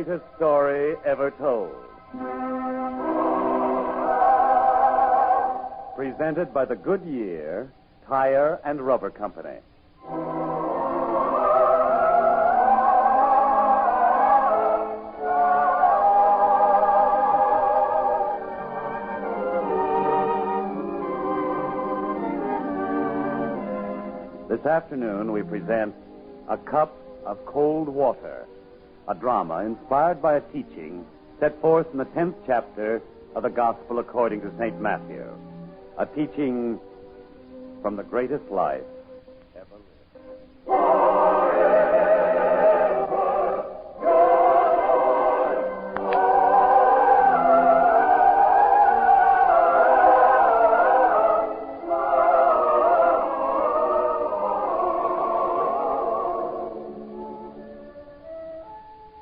greatest story ever told. Presented by the Goodyear Tire and Rubber Company. This afternoon we present A Cup of Cold Water, a drama inspired by a teaching set forth in the 10th chapter of the Gospel according to St. Matthew. A teaching from the greatest life ever lived.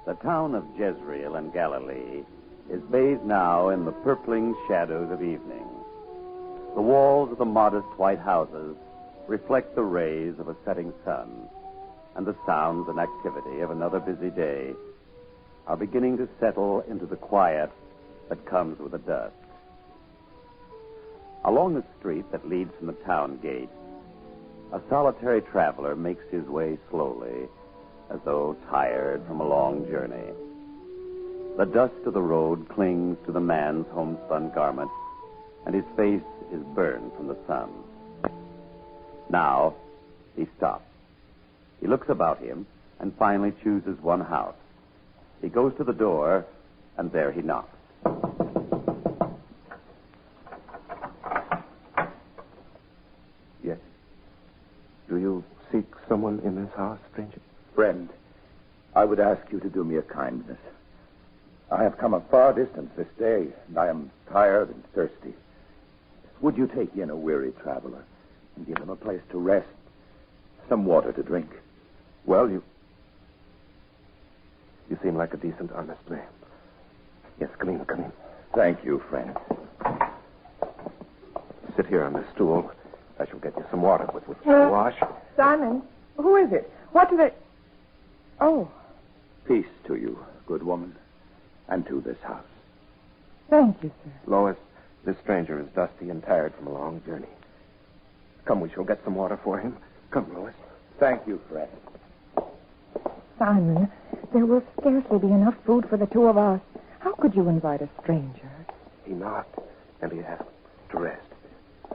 The town of Jezreel in Galilee is bathed now in the purpling shadows of evening. The walls of the modest white houses reflect the rays of a setting sun, and the sounds and activity of another busy day are beginning to settle into the quiet that comes with the dusk. Along the street that leads from the town gate, a solitary traveler makes his way slowly, as though tired from a long journey. The dust of the road clings to the man's homespun garment, and his face is burned from the sun. Now, he stops. He looks about him and finally chooses one house. He goes to the door, and there he knocks. Yes. Do you seek someone in this house, stranger? Friend, I would ask you to do me a kindness. I have come a far distance this day, and I am tired and thirsty. Would you take in a weary traveler and give him a place to rest, some water to drink? Well, you seem like a decent, honest man. Yes, come in. Thank you, friend. Sit here on this stool. I shall get you some water with which to wash. Simon, who is it? What do they... Oh. Peace to you, good woman, and to this house. Thank you, sir. Lois, this stranger is dusty and tired from a long journey. Come, we shall get some water for him. Come, Lois. Thank you, friend. Simon, there will scarcely be enough food for the two of us. How could you invite a stranger? He knocked, and he asked to rest.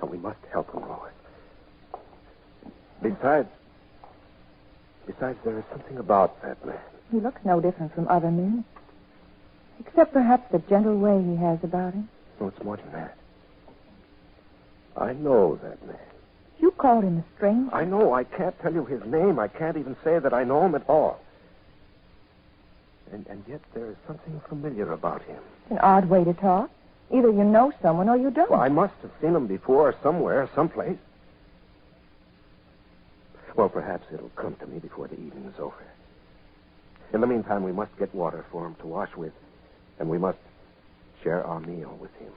And we must help him, Lois. Besides, there is something about that man. He looks no different from other men. Except perhaps the gentle way he has about him. No, it's more than that. I know that man. You called him a stranger. I know. I can't tell you his name. I can't even say that I know him at all. And yet there is something familiar about him. It's an odd way to talk. Either you know someone or you don't. Well, I must have seen him before, somewhere, someplace. Well, perhaps it'll come to me before the evening is over. In the meantime, we must get water for him to wash with, and we must share our meal with him.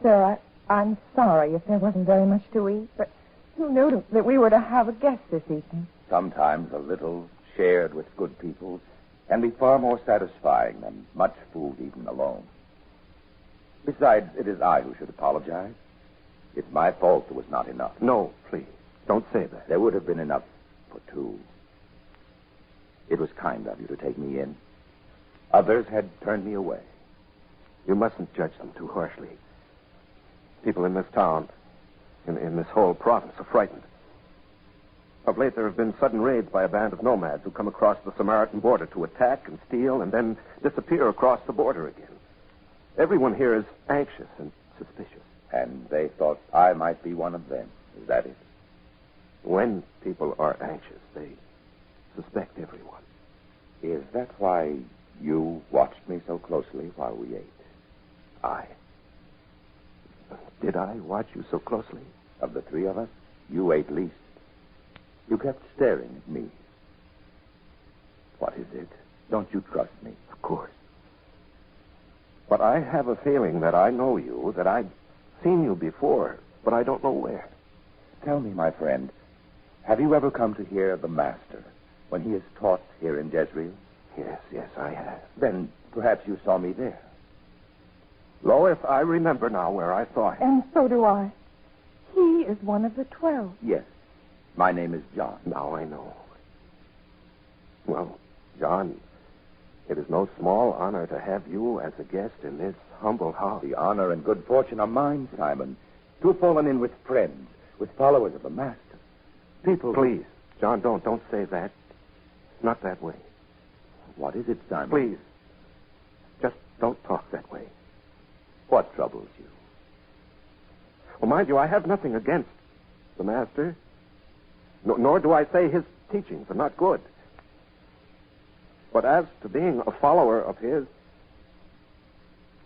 Sir, I'm sorry if there wasn't very much to eat, but who knew that we were to have a guest this evening? Sometimes a little shared with good people can be far more satisfying than much food eaten alone. Besides, it is I who should apologize. It's my fault there was not enough. No, please, don't say that. There would have been enough for two. It was kind of you to take me in. Others had turned me away. You mustn't judge them too harshly. People in this town, in this whole province, are frightened. Of late, there have been sudden raids by a band of nomads who come across the Samaritan border to attack and steal and then disappear across the border again. Everyone here is anxious and suspicious. And they thought I might be one of them. Is that it? When people are anxious, they suspect everyone. Is that why you watched me so closely while we ate? Did I watch you so closely? Of the three of us, you ate least. You kept staring at me. What is it? Don't you trust me? Of course. But I have a feeling that I know you, that I've seen you before, but I don't know where. Tell me, my friend, have you ever come to hear the Master when he is taught here in Jezreel? Yes, I have. Then perhaps you saw me there. Lois, I remember now where I saw him. And so do I. He is one of the 12. Yes. My name is John. Now I know. Well, John, it is no small honor to have you as a guest in this humble house. The honor and good fortune are mine, Simon, to have fallen in with friends, with followers of the Master. People... Please, John, don't say that. It's not that way. What is it, Simon? Please, just don't talk that way. What troubles you? Well, mind you, I have nothing against the Master. Nor do I say his teachings are not good. But as to being a follower of his,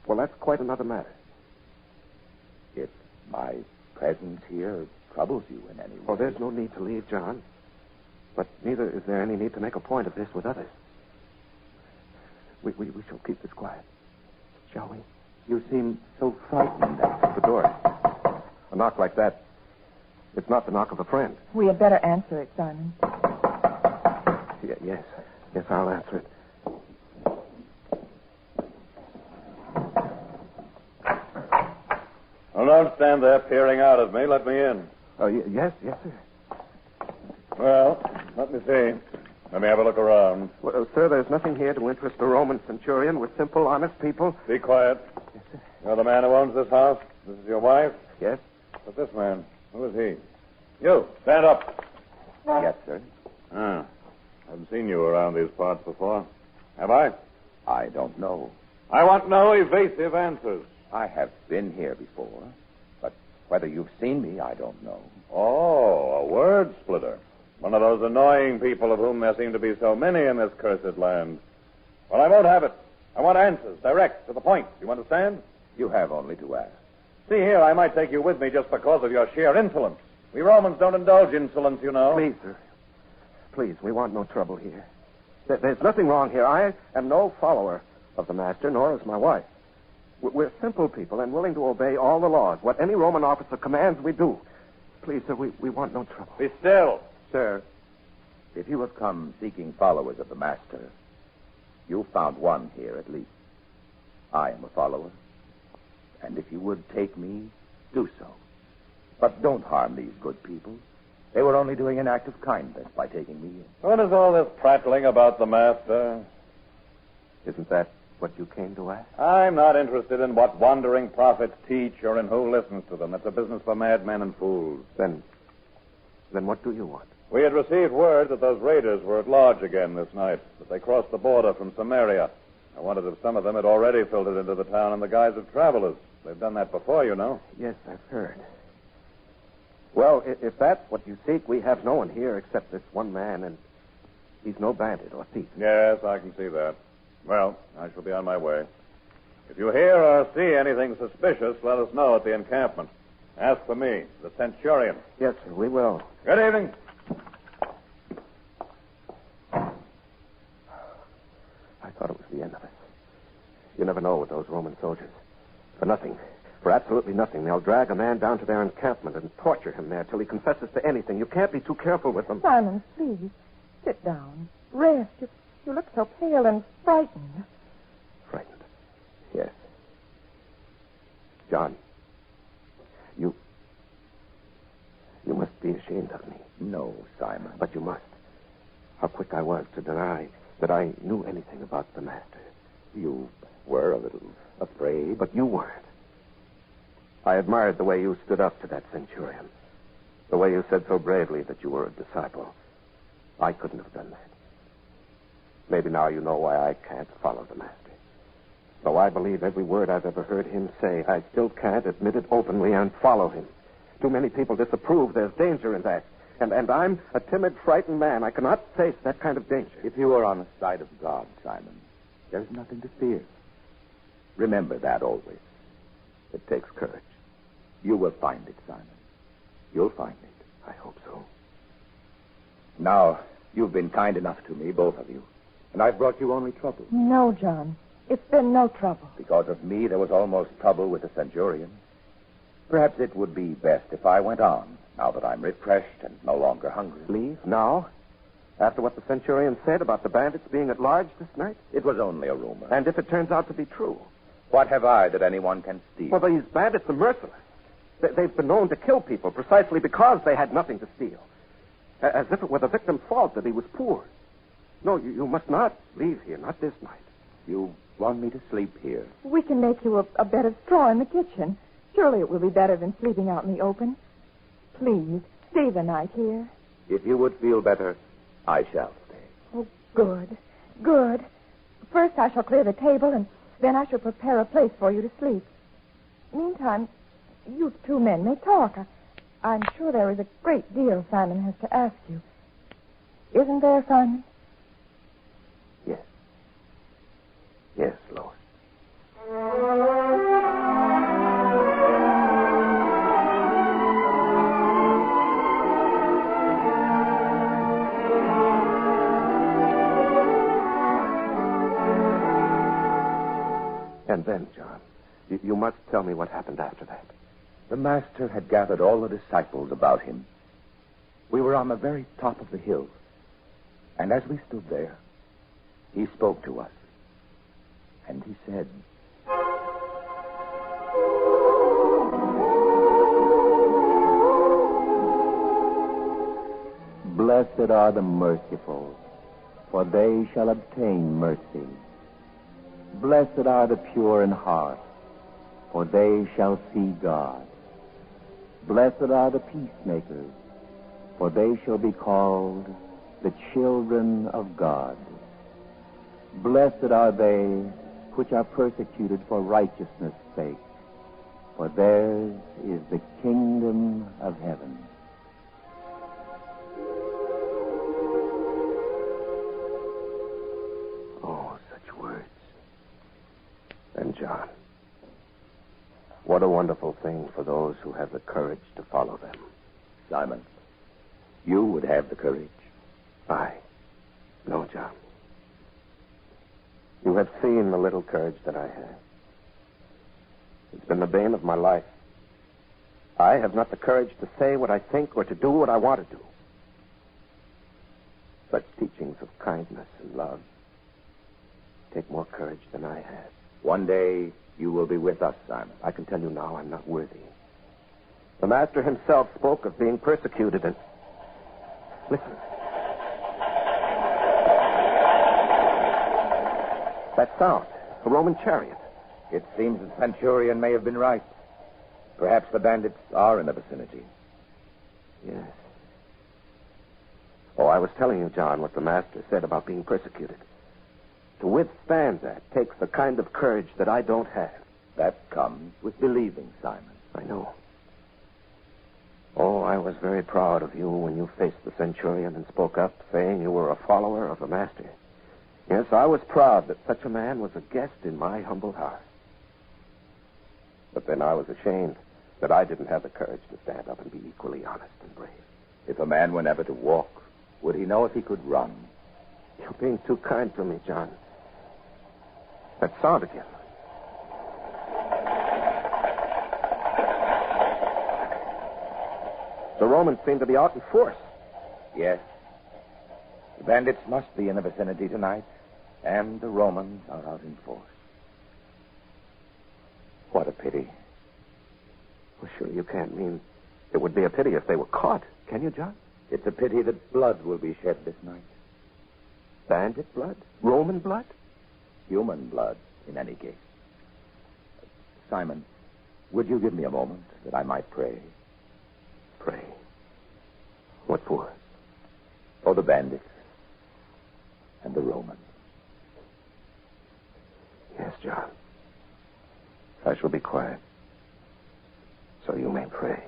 well, that's quite another matter. If my presence here troubles you in any way... Oh, there's no need to leave, John. But neither is there any need to make a point of this with others. We shall keep this quiet, shall we? You seem so frightened. The door. A knock like that, it's not the knock of a friend. We had better answer it, Simon. Yes, I'll answer it. Well, don't stand there peering out at me. Let me in. Oh, yes, sir. Well, let me see. Let me have a look around. Well, sir, there's nothing here to interest a Roman centurion. We're simple, honest people. Be quiet. Yes, sir. You're the man who owns this house? This is your wife? Yes. But this man, who is he? You, stand up. Yes, sir. I haven't seen you around these parts before. Have I? I don't know. I want no evasive answers. I have been here before, but whether you've seen me, I don't know. Oh, a word splitter. One of those annoying people of whom there seem to be so many in this cursed land. Well, I won't have it. I want answers, direct, to the point. You understand? You have only to ask. See here, I might take you with me just because of your sheer insolence. We Romans don't indulge insolence, you know. Please, sir. Please, we want no trouble here. There's nothing wrong here. I am no follower of the Master, nor is my wife. We're simple people and willing to obey all the laws. What any Roman officer commands, we do. Please, sir, we want no trouble. Be still. Sir, if you have come seeking followers of the Master, you've found one here at least. I am a follower. And if you would take me, do so. But don't harm these good people. They were only doing an act of kindness by taking me in. What is all this prattling about the Master? Isn't that what you came to ask? I'm not interested in what wandering prophets teach or in who listens to them. That's a business for madmen and fools. Then what do you want? We had received word that those raiders were at large again this night, that they crossed the border from Samaria. I wondered if some of them had already filtered into the town in the guise of travelers. They've done that before, you know. Yes, I've heard. Well, if that's what you seek, we have no one here except this one man, and he's no bandit or thief. Yes, I can see that. Well, I shall be on my way. If you hear or see anything suspicious, let us know at the encampment. Ask for me, the Centurion. Yes, sir, we will. Good evening. I thought it was the end of us. You never know with those Roman soldiers. For nothing, for absolutely nothing, they'll drag a man down to their encampment and torture him there till he confesses to anything. You can't be too careful with them. Simon, please, sit down. Rest. You look so pale and frightened. Frightened? Yes. John, you must be ashamed of me. No, Simon. But you must. How quick I was to deny that I knew anything about the Master. You were a little afraid. But you weren't. I admired the way you stood up to that centurion. The way you said so bravely that you were a disciple. I couldn't have done that. Maybe now you know why I can't follow the Master. Though I believe every word I've ever heard him say, I still can't admit it openly and follow him. Too many people disapprove. There's danger in that. And I'm a timid, frightened man. I cannot face that kind of danger. If you are on the side of God, Simon, there's nothing to fear. Remember that always. It takes courage. You will find it, Simon. You'll find it. I hope so. Now, you've been kind enough to me, both of you. And I've brought you only trouble. No, John. It's been no trouble. Because of me, there was almost trouble with the Centurion. Perhaps it would be best if I went on, now that I'm refreshed and no longer hungry. Leave now? After what the Centurion said about the bandits being at large this night? It was only a rumor. And if it turns out to be true? What have I that anyone can steal? Well, these bandits are merciless. They've been known to kill people precisely because they had nothing to steal. As if it were the victim's fault that he was poor. No, you must not leave here, not this night. You want me to sleep here? We can make you a bed of straw in the kitchen. Surely it will be better than sleeping out in the open. Please, stay the night here. If you would feel better, I shall stay. Oh, good. Good. First I shall clear the table, and then I shall prepare a place for you to sleep. Meantime, you two men may talk. I'm sure there is a great deal Simon has to ask you. Isn't there, Simon? Yes. Yes, Lois. And then, John, you must tell me what happened after that. The master had gathered all the disciples about him. We were on the very top of the hill. And as we stood there, he spoke to us. And he said, Blessed are the merciful, for they shall obtain mercy. Blessed are the pure in heart, for they shall see God. Blessed are the peacemakers, for they shall be called the children of God. Blessed are they which are persecuted for righteousness' sake, for theirs is the kingdom of heaven. Oh, such words. And John, what a wonderful thing for those who have the courage to follow them. Simon, you would have the courage. No, John. You have seen the little courage that I have. It's been the bane of my life. I have not the courage to say what I think or to do what I want to do. Such teachings of kindness and love take more courage than I have. One day you will be with us, Simon. I can tell you now I'm not worthy. The master himself spoke of being persecuted and... Listen. That sound. A Roman chariot. It seems the Centurion may have been right. Perhaps the bandits are in the vicinity. Yes. Oh, I was telling you, John, what the master said about being persecuted. To withstand that takes the kind of courage that I don't have. That comes with believing, Simon. I know. Oh, I was very proud of you when you faced the Centurion and spoke up, saying you were a follower of the master. Yes, I was proud that such a man was a guest in my humble house. But then I was ashamed that I didn't have the courage to stand up and be equally honest and brave. If a man were never to walk, would he know if he could run? You're being too kind to me, John. That sound again. The Romans seem to be out in force. Yes. The bandits must be in the vicinity tonight, and the Romans are out in force. What a pity. Well, surely you can't mean it would be a pity if they were caught, can you, John? It's a pity that blood will be shed this night. Bandit blood? Roman blood? Human blood, in any case. Simon, would you give me a moment that I might pray? Pray. What for? For the bandits and the Romans. Yes, John. I shall be quiet, so you may pray.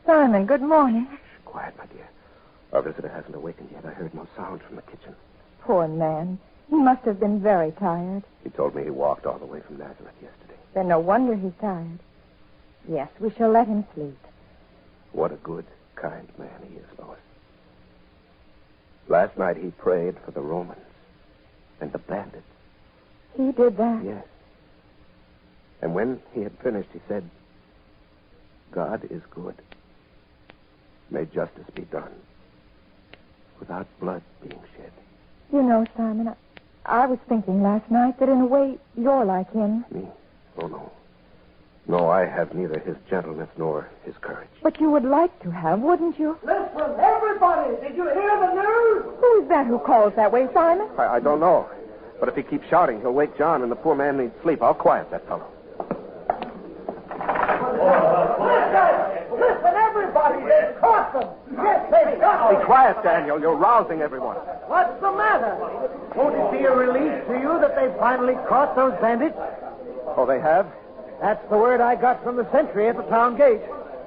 Simon, good morning. Quiet, my dear. Our visitor hasn't awakened yet. I heard no sound from the kitchen. Poor man. He must have been very tired. He told me he walked all the way from Nazareth yesterday. Then no wonder he's tired. Yes, we shall let him sleep. What a good, kind man he is, Lois. Last night he prayed for the Romans and the bandits. He did that? Yes. And when he had finished, he said, God is good. May justice be done without blood being shed. You know, Simon, I was thinking last night that in a way you're like him. Me? Oh, no. No, I have neither his gentleness nor his courage. But you would like to have, wouldn't you? Listen, everybody, did you hear the news? Who's that who calls that way, Simon? I don't know. But if he keeps shouting, he'll wake John, and the poor man needs sleep. I'll quiet that fellow. Listen, everybody, they've caught them. Yes, they've got them. Be quiet, Daniel. You're rousing everyone. What's the matter? Won't it be a relief to you that they finally caught those bandits? Oh, they have? That's the word I got from the sentry at the town gate.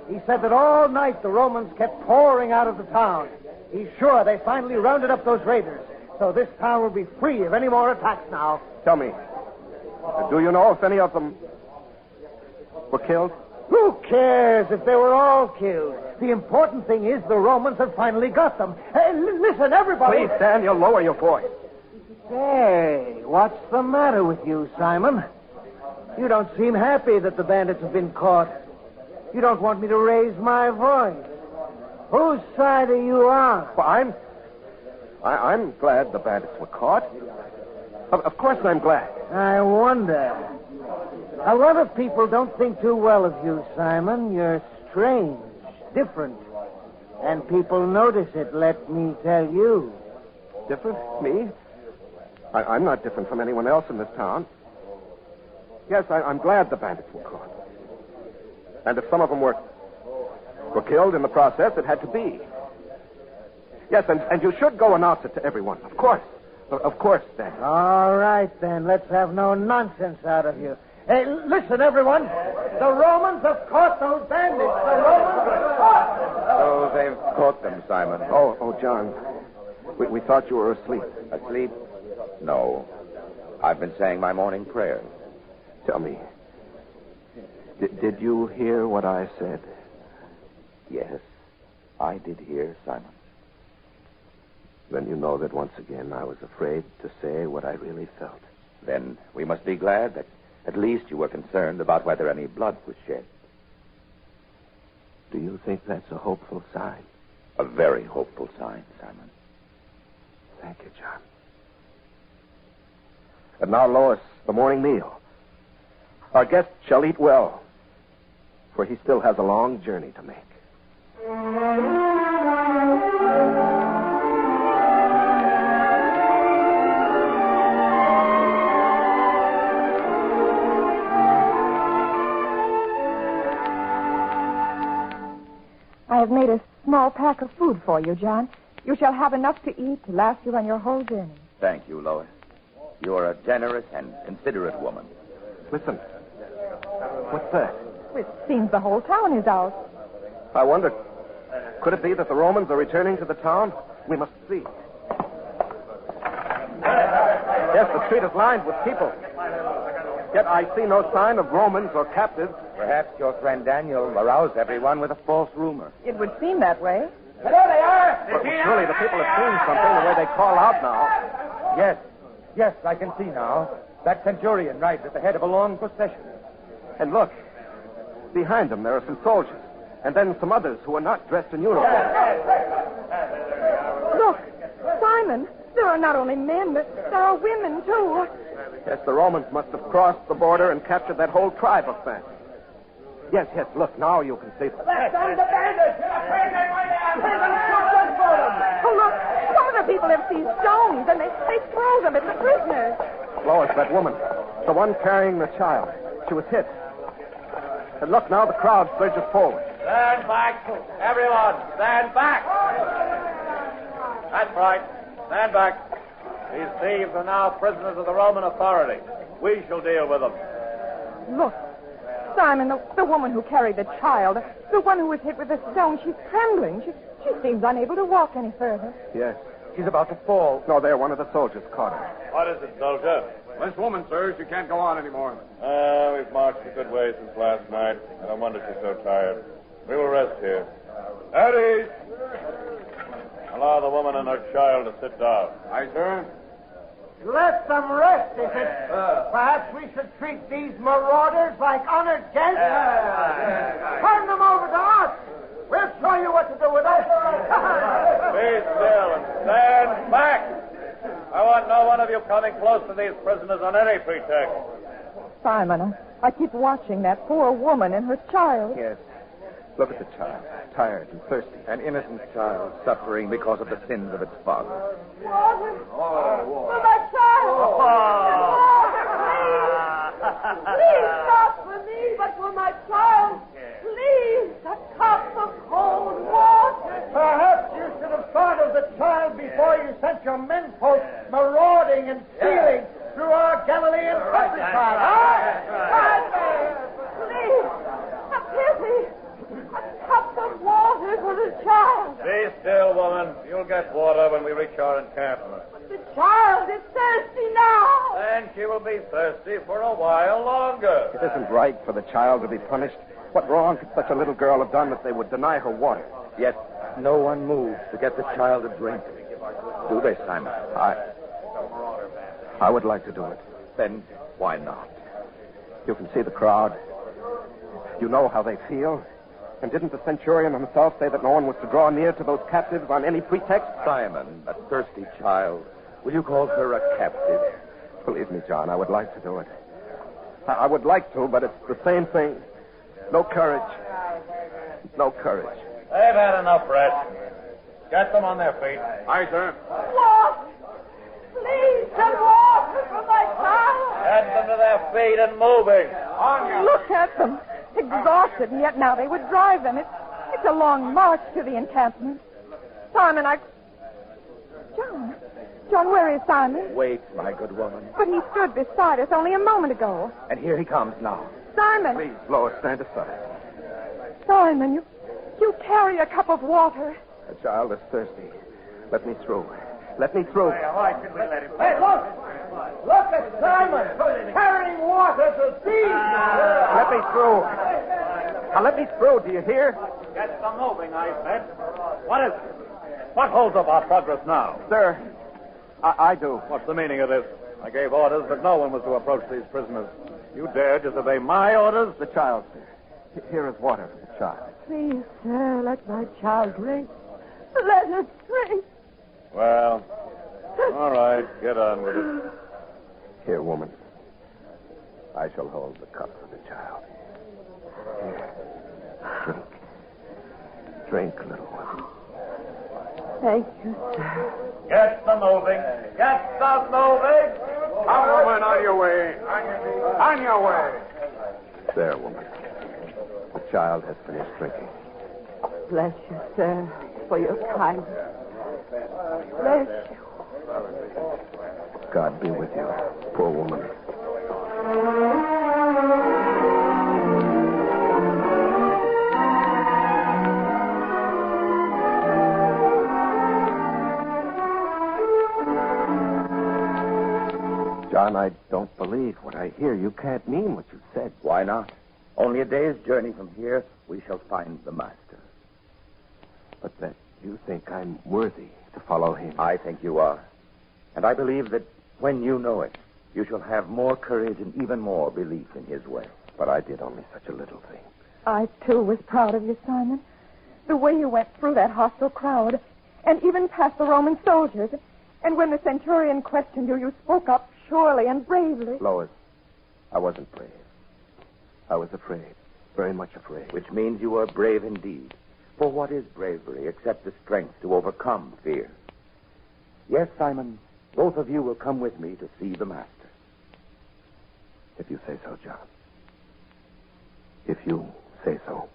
He said that all night the Romans kept pouring out of the town. He's sure they finally rounded up those raiders. So this town will be free of any more attacks now. Tell me, do you know if any of them were killed? Who cares if they were all killed? The important thing is the Romans have finally got them. Hey, listen, everybody. Please, Daniel, lower your voice. Hey, what's the matter with you, Simon? You don't seem happy that the bandits have been caught. You don't want me to raise my voice. Whose side are you on? Well, I'm glad the bandits were caught. Of course I'm glad. I wonder. A lot of people don't think too well of you, Simon. You're strange, different. And people notice it, let me tell you. Different? Me? I'm not different from anyone else in this town. Yes, I'm glad the bandits were caught. And if some of them were killed in the process, it had to be. Yes, and you should go announce it to everyone. Of course. Of course, Dan. All right, then. Let's have no nonsense out of you. Hey, listen, everyone. The Romans have caught those bandits. The Romans have caught them. So they've caught them, Simon. Oh, John. We thought you were asleep. Asleep? No. I've been saying my morning prayers. Tell me, did you hear what I said? Yes, I did hear, Simon. Then you know that once again I was afraid to say what I really felt. Then we must be glad that at least you were concerned about whether any blood was shed. Do you think that's a hopeful sign? A very hopeful sign, Simon. Thank you, John. And now, Lois, the morning meal. Our guest shall eat well, for he still has a long journey to make. I have made a small pack of food for you, John. You shall have enough to eat to last you on your whole journey. Thank you, Lois. You are a generous and considerate woman. Listen. What's that? It seems the whole town is out. I wonder, could it be that the Romans are returning to the town? We must see. Yes, the street is lined with people. Yet I see no sign of Romans or captives. Perhaps your friend Daniel aroused everyone with a false rumor. It would seem that way. There they are. But surely the people have seen something the way they call out now. Yes, I can see now. That centurion rides at the head of a long procession. And look, behind them there are some soldiers, and then some others who are not dressed in uniform. Look, Simon, there are not only men, but there are women, too. Yes, the Romans must have crossed the border and captured that whole tribe of men. Yes, look, now you can see them. That's the bandits. Oh, look, some of the people have seized stones, and they throw them at the prisoners. Lois, that woman, the one carrying the child, she was hit. And look, now the crowd surges forward. Stand back. Everyone, stand back. That's right. Stand back. These thieves are now prisoners of the Roman authority. We shall deal with them. Look, Simon, the woman who carried the child, the one who was hit with a stone, she's trembling. She seems unable to walk any further. Yes. She's about to fall. No, there. One of the soldiers caught her. What is it, soldier? This woman, sir, she can't go on anymore. We've marched a good way since last night. I don't wonder she's so tired. We will rest here. Eddie! Allow the woman and her child to sit down. Aye, sir. Let them rest, is it? Perhaps we should treat these marauders like honored guests? Turn them over to us. We'll show you what to do with us. Be still and stand back. I want no one of you coming close to these prisoners on any pretext. Simon, I keep watching that poor woman and her child. Yes. Look at the child. Tired and thirsty. An innocent child suffering because of the sins of its father. Water! For my child! Please, not for me, but for my child. Please, a cup of cold water. Perhaps you should have thought of the child before you sent your menfolk marauding and stealing through our Galilean countryside. Please, a pity. A cup of water for the child. Be still, woman. You'll get water when we reach our encampment. The child is thirsty now. And she will be thirsty for a while longer. It isn't right for the child to be punished. What wrong could such a little girl have done that they would deny her water? Yet no one moves to get the child a drink. Do they, Simon? I would like to do it. Then why not? You can see the crowd. You know how they feel. And didn't the centurion himself say that no one was to draw near to those captives on any pretext? Simon, a thirsty child. Will you call her a captive? Believe me, John, I would like to do it. I would like to, but it's the same thing. No courage. No courage. They've had enough rest. Get them on their feet. Aye, sir. Water! Please, some water for my child. Get them to their feet and moving. On you. Look at them. Exhausted, and yet now they would drive them. It's a long march to the encampment. Simon, John, where is Simon? Wait, my good woman. But he stood beside us only a moment ago. And here he comes now. Simon! Please, Lois, stand aside. Simon, you carry a cup of water. The child is thirsty. Let me through. Let me through. Why should we let him? Hey, look! Look at Simon carrying water to thieves. Let me through. Now, let me through. Do you hear? Get them moving, I said. What is it? What holds up our progress now? Sir, I do. What's the meaning of this? I gave orders that no one was to approach these prisoners. You dare disobey my orders? The child, sir. Here is water for the child. Please, sir, let my child drink. Let her drink. Well, all right. Get on with it. Here, woman. I shall hold the cup for the child. Here. Drink. Drink, little one. Thank you, sir. Get them moving. Get them moving. Come, woman, on your way. On your way. There, woman. The child has finished drinking. Bless you, sir, for your kindness. Bless you. God be with you, poor woman. John, I don't believe what I hear. You can't mean what you said. Why not? Only a day's journey from here, we shall find the master. But that you think I'm worthy to follow him. I think you are. And I believe that when you know it, you shall have more courage and even more belief in his way. But I did only such a little thing. I, too, was proud of you, Simon. The way you went through that hostile crowd, and even past the Roman soldiers. And when the centurion questioned you, you spoke up surely and bravely. Lois, I wasn't brave. I was afraid. Very much afraid. Which means you are brave indeed. For what is bravery except the strength to overcome fear? Yes, Simon, both of you will come with me to see the master. If you say so, John. If you say so.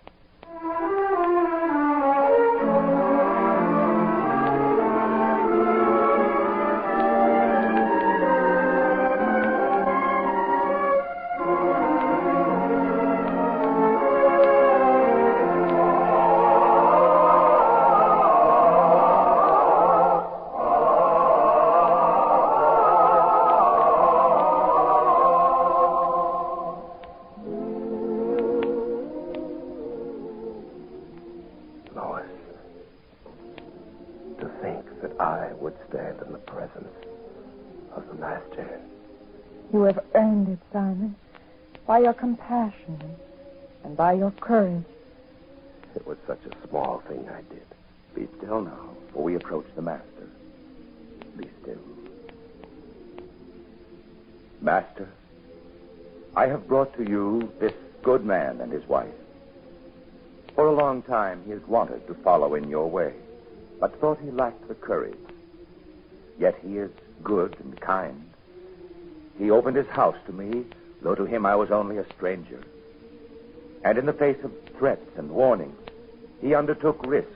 stand in the presence of the Master. You have earned it, Simon, by your compassion and by your courage. It was such a small thing I did. Be still now, for we approach the Master. Be still. Master, I have brought to you this good man and his wife. For a long time he has wanted to follow in your way, but thought he lacked the courage. Yet he is good and kind. He opened his house to me, though to him I was only a stranger. And in the face of threats and warnings, he undertook risk,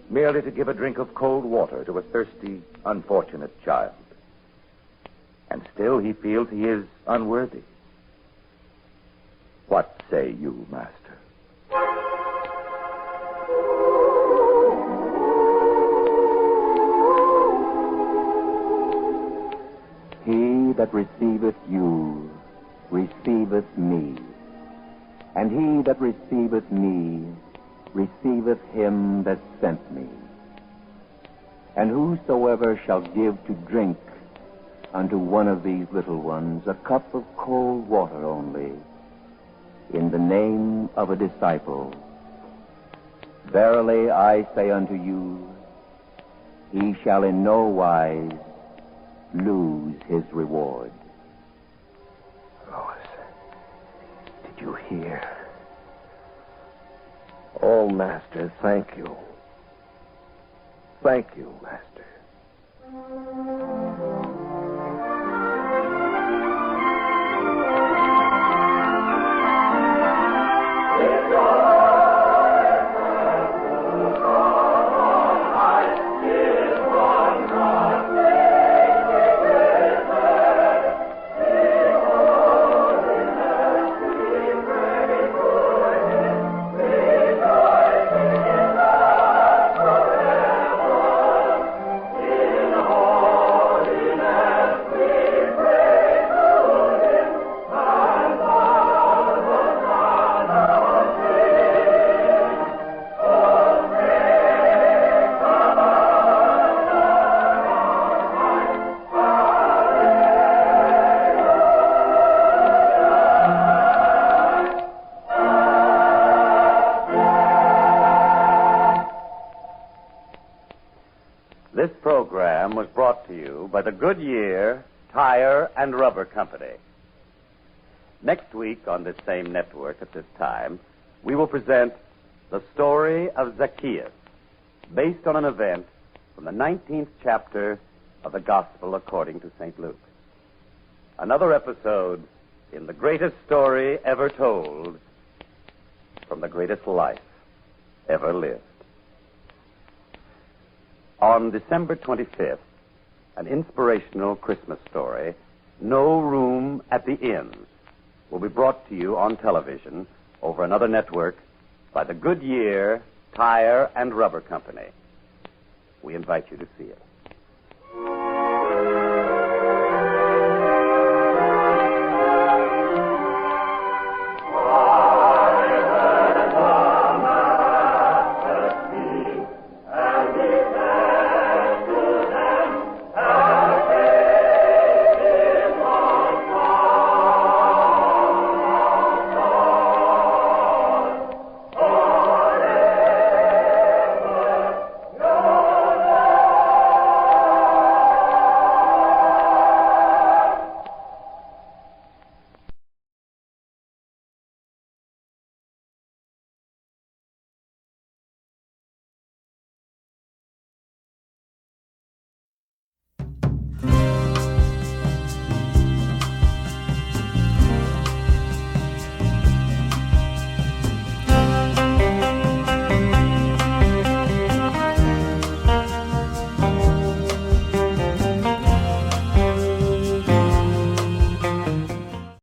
merely to give a drink of cold water to a thirsty, unfortunate child. And still he feels he is unworthy. What say you, Master? He that receiveth you receiveth me, and he that receiveth me receiveth him that sent me. And whosoever shall give to drink unto one of these little ones a cup of cold water only, in the name of a disciple, verily I say unto you, he shall in no wise lose his reward. Lois, did you hear? Oh, Master, thank you. Thank you, Master. This program was brought to you by the Goodyear Tire and Rubber Company. Next week on this same network at this time, we will present The Story of Zacchaeus, based on an event from the 19th chapter of the Gospel according to St. Luke. Another episode in the greatest story ever told from the greatest life ever lived. On December 25th, an inspirational Christmas story, No Room at the Inn, will be brought to you on television over another network by the Goodyear Tire and Rubber Company. We invite you to see it.